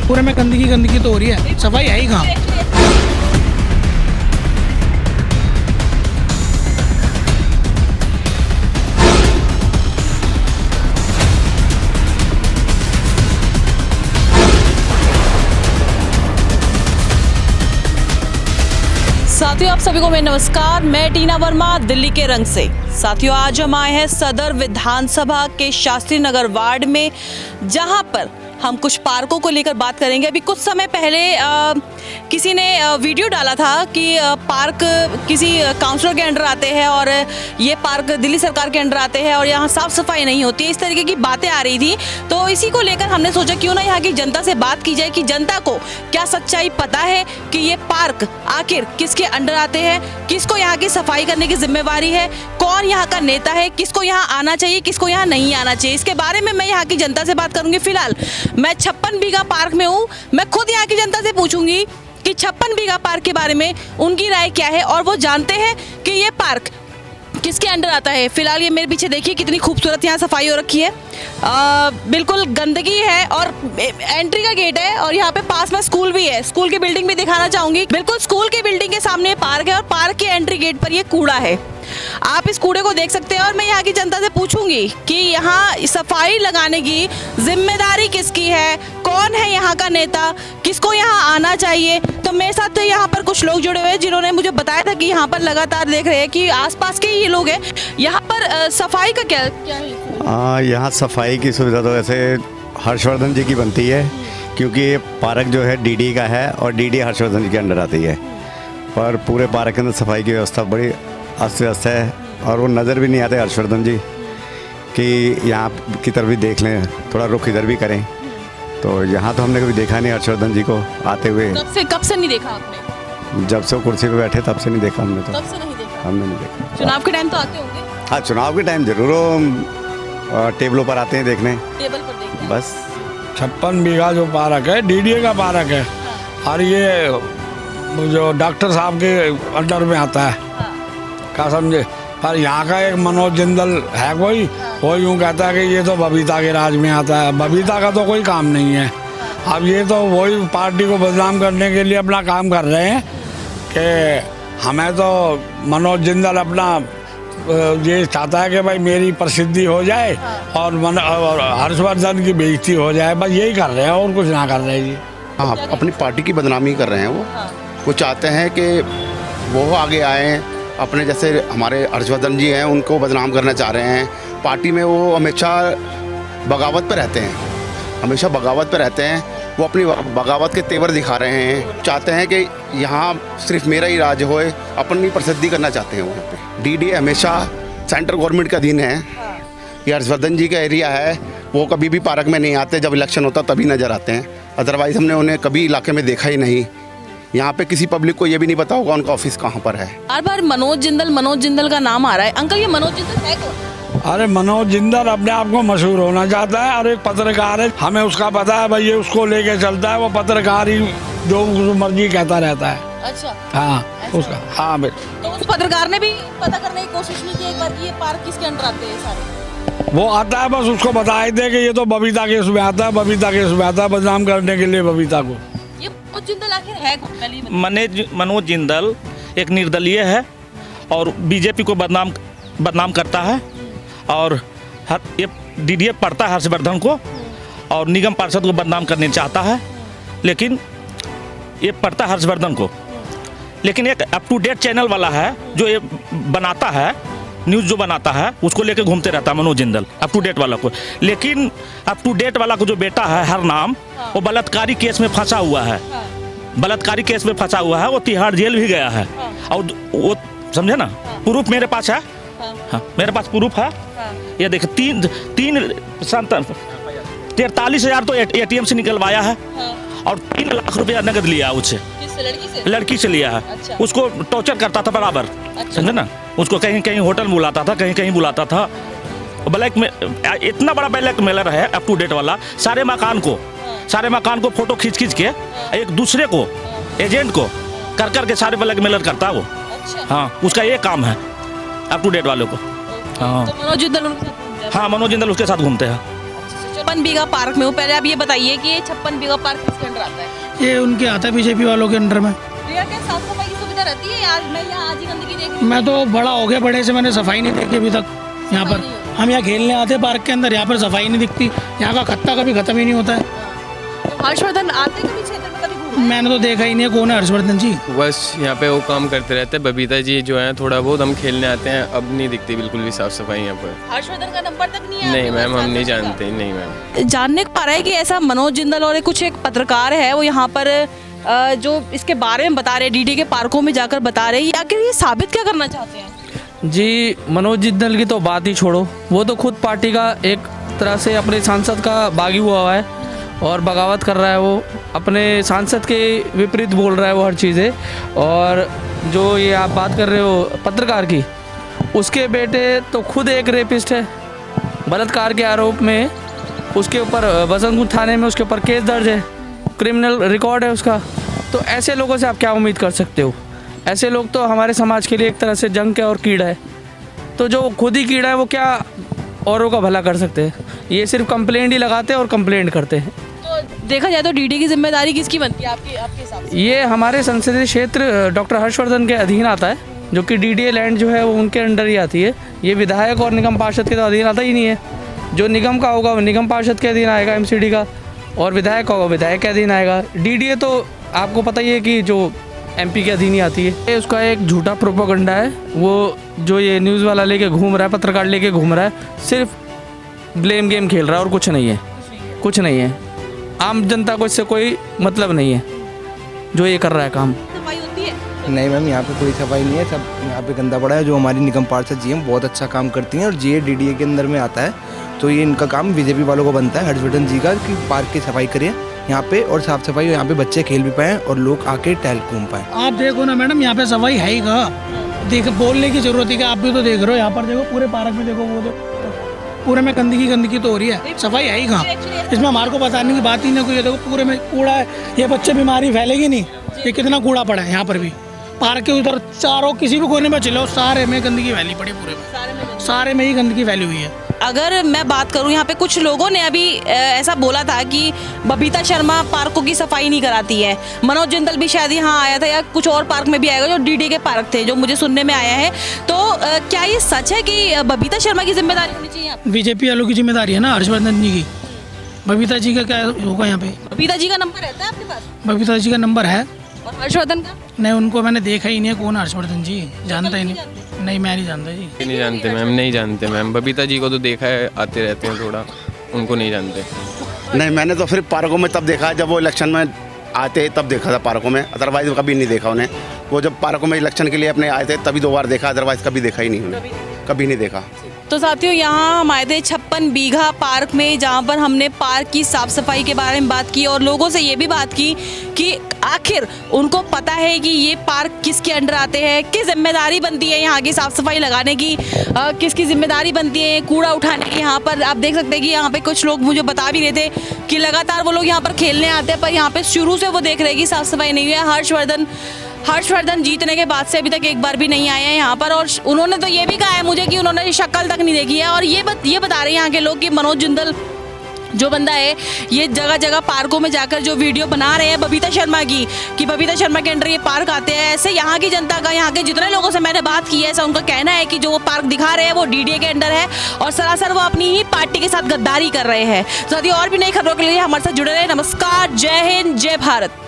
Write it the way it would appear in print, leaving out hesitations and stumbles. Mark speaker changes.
Speaker 1: पूरे में गंदगी तो हो रही है, सफाई है ही कहाँ।
Speaker 2: साथियों, आप सभी को मेरा नमस्कार। मैं टीना वर्मा, दिल्ली के रंग से। साथियों, आज हम आए हैं सदर विधानसभा के शास्त्री नगर वार्ड में, जहां पर हम कुछ पार्कों को लेकर बात करेंगे। अभी कुछ समय पहले किसी ने वीडियो डाला था कि पार्क किसी काउंसलर के अंडर आते हैं और ये पार्क दिल्ली सरकार के अंडर आते हैं और यहाँ साफ सफाई नहीं होती है, इस तरीके की बातें आ रही थी। तो इसी को लेकर हमने सोचा क्यों ना यहाँ की जनता से बात की जाए कि जनता को क्या सच्चाई पता है कि ये पार्क आखिर किसके अंडर आते हैं, किसको यहाँ की सफाई करने की जिम्मेवारी है, कौन यहाँ का नेता है, किसको यहाँ आना चाहिए, किसको यहाँ नहीं आना चाहिए। इसके बारे में मैं यहाँ की जनता से बात करूंगी। फिलहाल मैं 56 बीघा पार्क में हूँ। मैं खुद यहाँ की जनता से पूछूंगी कि 56 बीघा पार्क के बारे में उनकी राय क्या है और वो जानते हैं कि ये पार्क किसके अंडर आता है। फिलहाल ये मेरे पीछे देखिए कितनी खूबसूरत यहाँ सफाई हो रखी है। बिल्कुल गंदगी है और एंट्री का गेट है और यहाँ पे पास में स्कूल भी है। स्कूल की बिल्डिंग भी दिखाना चाहूंगी। बिल्कुल स्कूल की बिल्डिंग के सामने पार्क है और पार्क के एंट्री गेट पर ये कूड़ा है। आप इस कूड़े को देख सकते हैं और मैं यहाँ की जनता से पूछूंगी कि यहाँ सफाई लगाने की जिम्मेदारी किसकी है, कौन है यहाँ का नेता, किसको यहाँ आना चाहिए। तो मेरे साथ तो यहाँ पर कुछ लोग जुड़े हुए हैं जिन्होंने मुझे बताया था कि यहाँ पर लगातार देख रहे हैं कि आसपास के ये लोग हैं। यहाँ पर सफाई का क्या है?
Speaker 3: यहाँ सफाई की सुविधा तो वैसे हर्षवर्धन जी की बनती है, क्योंकि ये पार्क जो है डीडी का है और डीडी हर्षवर्धन जी के अंडर आती है। पर पूरे पार्क के अंदर सफाई की व्यवस्था बड़ी अस्त व्यस्त है और वो नज़र भी नहीं आते हर्षवर्धन जी कि यहाँ की तरफ भी देख लें, थोड़ा रुख इधर भी करें। तो यहाँ तो हमने कभी देखा नहीं हर्षवर्धन जी को आते हुए।
Speaker 2: कब से नहीं देखा आपने?
Speaker 3: जब से वो कुर्सी पे बैठे तब से नहीं देखा हमने। तो
Speaker 2: तब से नहीं देखा?
Speaker 3: हमने नहीं देखा।
Speaker 2: चुनाव के टाइम तो आते होंगे?
Speaker 3: हाँ, चुनाव के टाइम जरूर टेबलों पर आते हैं देखने।
Speaker 2: टेबल पर देखते हैं।
Speaker 3: बस
Speaker 4: 56 बीघा जो पार्क है डीडीए का पार्क है। और ये जो डॉक्टर साहब के अंडर में आता है। क्या समझे? पर यहाँ का एक मनोज जिंदल है कोई, वो यूँ कहता है कि ये तो बबीता के राज में आता है। बबीता का तो कोई काम नहीं है। अब ये तो वही पार्टी को बदनाम करने के लिए अपना काम कर रहे हैं कि हमें तो मनोज जिंदल अपना ये चाहता है कि भाई मेरी प्रसिद्धि हो जाए और हर्षवर्धन की बेइज्जती हो जाए। बस यही कर रहे हैं और कुछ ना कर रहे हैं जी।
Speaker 5: हाँ, अपनी पार्टी की बदनामी कर रहे हैं। वो चाहते हैं कि वो आगे आए, अपने जैसे हमारे हर्षवर्धन जी हैं उनको बदनाम करना चाह रहे हैं। पार्टी में वो हमेशा बगावत पे रहते हैं, हमेशा बगावत पे रहते हैं। वो अपनी बगावत के तेवर दिखा रहे हैं। चाहते हैं कि यहाँ सिर्फ मेरा ही राज होए, अपनी प्रसिद्धि करना चाहते हैं। वहाँ पे डीडी हमेशा सेंट्रल गवर्नमेंट का दिन है। ये हर्षवर्धन जी का एरिया है। वो कभी भी पार्क में नहीं आते, जब इलेक्शन होता तभी नज़र आते हैं। अदरवाइज़ हमने उन्हें कभी इलाके में देखा ही नहीं। यहाँ पे किसी पब्लिक को ये भी नहीं पता होगा उनका ऑफिस कहाँ पर है।
Speaker 2: बार बार मनोज जिंदल का नाम आ रहा है। अंकल, ये मनोज जिंदल है कौन?
Speaker 4: अरे मनोज जिंदल अपने आप को मशहूर होना चाहता है और एक पत्रकार है। हमें उसका पता है भाई, ये उसको लेके चलता है। वो पत्रकार ही जो मर्जी कहता रहता है।
Speaker 2: अच्छा।
Speaker 4: हाँ, उसका हाँ भाई।
Speaker 2: तो उस पत्रकार ने भी पता करने की कोशिश नहीं की एक बार कि ये पार्क किसके अंडर आते हैं सारे?
Speaker 4: वो आता है, बस उसको बताए दे कि ये तो बबीता केस में आता है, बबीता केस में आता है, बदनाम करने के लिए बबीता को।
Speaker 2: ये मनोज जिंदल आखिर है कौन?
Speaker 6: मनोज जिंदल एक निर्दलीय है और बीजेपी को बदनाम करता है और ये डीडीए पढ़ता है हर्षवर्धन को और निगम पार्षद को बदनाम करने चाहता है। लेकिन ये पढ़ता है हर्षवर्धन को, लेकिन एक अप टू डेट चैनल वाला है जो ये बनाता है, न्यूज़ जो बनाता है उसको लेके घूमते रहता है Manoj Jindal, up to date वाला को। लेकिन अप टू डेट वाला को जो बेटा है हर नाम, वो बलात्कारी केस में फंसा हुआ है। बलात्कारी केस में फंसा हुआ है, वो तिहाड़ जेल भी गया है। और वो समझे ना, प्रूफ मेरे पास है। हाँ, मेरे पास प्रूफ है। ये देखिए 43,000 तो एटीएम से निकलवाया है और 3 लाख रुपया नगद लिया उससे। लड़की से लिया है। अच्छा। उसको टॉर्चर करता था बराबर। अच्छा। समझे ना, उसको कहीं कहीं होटल बुलाता था, कहीं कहीं बुलाता था। ब्लैक में इतना बड़ा ब्लैक मेलर है अप टू डेट वाला। सारे मकान को फोटो खींच के एक दूसरे को एजेंट को कर के सारे ब्लैक मेलर करता है वो। अच्छा। हाँ, उसका ये काम है अप टू डेट वालों को। हाँ,
Speaker 2: तो मनोज जिंदल
Speaker 6: हाँ, मनोज जिंदल उसके साथ घूमते हैं।
Speaker 2: 56 बीघा पार्क में हूँ। पहले आप ये बताइए कि ये 56 बीघा पार्क किसके अंडर आता है?
Speaker 1: ये उनके आता है बीजेपी वालों के अंडर में।
Speaker 2: तो यार क्या साफ सफाई की सुविधा रहती है यार? मैं यहाँ आज ही गंदगी देख रही हूँ।
Speaker 1: मैं तो बड़ा हो गया, बड़े से मैंने सफाई नहीं देखी अभी तक यहाँ पर। हम यहाँ खेलने आते हैं पार्क के अंदर, यहाँ पर सफाई नहीं दिखती। यहाँ का खत्ता कभी खत्म ही नहीं होता है।
Speaker 2: तो हर्षवर्धन आते कभी क्षेत्र में, कभी घूमे?
Speaker 1: मैंने तो देखा ही नहीं है कौन है हर्षवर्धन जी।
Speaker 7: बस यहाँ पे वो काम करते रहते हैं। बबीता जी जो है थोड़ा बहुत, हम खेलने आते हैं, अब नहीं दिखती बिल्कुल भी साफ सफाई यहाँ पर।
Speaker 2: हर्षवर्धन का नंबर तक नहीं है?
Speaker 7: नहीं मैम, हम नहीं जानते। नहीं मैम।
Speaker 2: जानने को पा रहा है कि ऐसा मनोज जिंदल और कुछ एक पत्रकार है, वो यहाँ पर जो इसके बारे में बता रहे हैं, डीडी के पार्कों में जाकर बता रहे हैं। आखिर ये साबित क्या करना चाहते हैं?
Speaker 8: जी मनोज जिंदल की तो बात ही छोड़ो, वो तो खुद पार्टी का एक तरह से अपने सांसद का बागी हुआ है और बगावत कर रहा है। वो अपने सांसद के विपरीत बोल रहा है वो हर चीज़ें। और जो ये आप बात कर रहे हो पत्रकार की, उसके बेटे तो खुद एक रेपिस्ट है। बलात्कार के आरोप में उसके ऊपर बसंतपुर थाने में उसके ऊपर केस दर्ज है, क्रिमिनल रिकॉर्ड है उसका। तो ऐसे लोगों से आप क्या उम्मीद कर सकते हो? ऐसे लोग तो हमारे समाज के लिए एक तरह से जंक है और कीड़ा है। तो जो खुद ही कीड़ा है वो क्या औरों का भला कर सकते हैं? ये सिर्फ कंप्लेंट ही लगाते हैं और कंप्लेंट करते हैं।
Speaker 2: तो देखा जाए तो डीडी की जिम्मेदारी किसकी बनती है आपके हिसाब से?
Speaker 8: ये हमारे संसदीय क्षेत्र डॉक्टर हर्षवर्धन के अधीन आता है, जो कि डीडीए लैंड जो है वो उनके अंडर ही आती है। ये विधायक और निगम पार्षद के तो अधीन आता ही नहीं है। जो निगम का होगा वो निगम पार्षद के अधीन आएगा एमसीडी का, और विधायक होगा विधायक के अधीन आएगा। डीडीए तो आपको पता ही है कि जो एमपी के अधीन ही आती है। ये उसका एक झूठा प्रोपेगेंडा है। वो जो ये न्यूज़ वाला लेके घूम रहा है, पत्रकार लेके घूम रहा है, सिर्फ ब्लेम गेम खेल रहा है और कुछ नहीं है। कुछ नहीं है। आम जनता को इससे कोई मतलब नहीं है जो ये कर रहा है काम।
Speaker 2: सफाई होती है?
Speaker 9: नहीं मैम, यहाँ पे कोई सफाई नहीं है। सब यहाँ पे गंदा पड़ा है। जो हमारी निगम पार्षद जी हैं बहुत अच्छा काम करती हैं, और ये डीडीए के अंदर में आता है। तो ये इनका काम बीजेपी वालों को बनता है, हर्षवर्धन जी का, कि पार्क की सफाई करिए यहाँ पे, और साफ सफाई, यहाँ पे बच्चे खेल भी पाएँ और लोग आके टहल घूम पाएँ।
Speaker 1: आप देखो ना मैडम, यहाँ पे सफाई है ही कहाँ? देख, बोलने की जरूरत है कि आप भी तो देख रहे हो। यहाँ पर देखो पूरे पार्क में देखो, वो देखो पूरे में गंदगी तो हो रही है। सफाई है ही कहाँ? इसमें हमारे को बताने की बात ही नहीं कोई। देखो पूरे में कूड़ा है। ये बच्चे बीमारी फैलेगी नहीं? ये कितना कूड़ा पड़ा है यहाँ पर भी। पार्क के उधर चारों किसी भी कोने में चलो, सारे में गंदगी फैली पड़ी। पूरे में सारे में ही गंदगी फैली हुई है।
Speaker 2: अगर मैं बात करूं, यहाँ पे कुछ लोगों ने अभी ऐसा बोला था कि बबीता शर्मा पार्कों की सफाई नहीं कराती है। मनोज जिंदल भी शायद यहाँ आया था, या कुछ और पार्क में भी आएगा जो डीडी के पार्क थे, जो मुझे सुनने में आया है। तो क्या ये सच है कि बबीता शर्मा की जिम्मेदारी होनी चाहिए?
Speaker 1: बीजेपी वालों की जिम्मेदारी है ना हर्षवर्धन जी की। बबीता जी का क्या होगा यहाँ पे?
Speaker 2: बबीता जी का नंबर रहता है आपके पास?
Speaker 1: बबीता जी का नंबर है।
Speaker 2: और हर्षवर्धन का?
Speaker 1: नहीं, उनको मैंने देखा ही नहीं है। कौन हर्षवर्धन जी? जानता ही नहीं। नहीं, मैं नहीं जानता जी।
Speaker 7: नहीं जानते मैम, नहीं जानते मैम। बबीता जी को तो देखा है, आते रहते हैं थोड़ा, उनको नहीं जानते।
Speaker 5: नहीं, मैंने तो फिर पार्कों में तब देखा है जब वो इलेक्शन में आते तब देखा था पार्कों में, अदरवाइज कभी नहीं देखा उन्हें। वो जब पार्कों में इलेक्शन के लिए अपने आए थे तभी 2 बार देखा, अदरवाइज कभी देखा ही नहीं उन्हें, कभी नहीं देखा।
Speaker 2: तो साथियों, यहाँ हम आए थे 56 बीघा पार्क में, जहाँ पर हमने पार्क की साफ सफाई के बारे में बात की और लोगों से ये भी बात की कि आखिर उनको पता है कि ये पार्क किसके अंडर आते हैं, किस जिम्मेदारी बनती है यहाँ की साफ सफाई लगाने की, किसकी जिम्मेदारी बनती है कूड़ा उठाने की। यहाँ पर आप देख सकते हैं कि यहाँ पे कुछ लोग मुझे बता भी रहे थे कि लगातार वो लोग यहाँ पर खेलने आते हैं, पर यहाँ पे शुरू से वो देख रहे हैं कि साफ सफाई नहीं हुई है। हर्षवर्धन जीतने के बाद से अभी तक एक बार भी नहीं आए हैं यहाँ पर, और उन्होंने तो ये भी कहा है मुझे कि उन्होंने शक्ल तक नहीं देखी है। और ये बता रहे हैं यहाँ के लोग कि मनोज जिंदल जो बंदा है, ये जगह जगह पार्कों में जाकर जो वीडियो बना रहे हैं बबीता शर्मा की, कि बबीता शर्मा के अंडर ये पार्क आते हैं। ऐसे यहाँ की जनता का, यहाँ के जितने लोगों से मैंने बात की है, ऐसा उनका कहना है कि जो वो पार्क दिखा रहे हैं वो डीडीए के अंडर है, और सरासर वो अपनी ही पार्टी के साथ गद्दारी कर रहे हैं। साथ ही और भी नई खबरों के लिए हमारे साथ जुड़े रहे। नमस्कार, जय हिंद, जय भारत।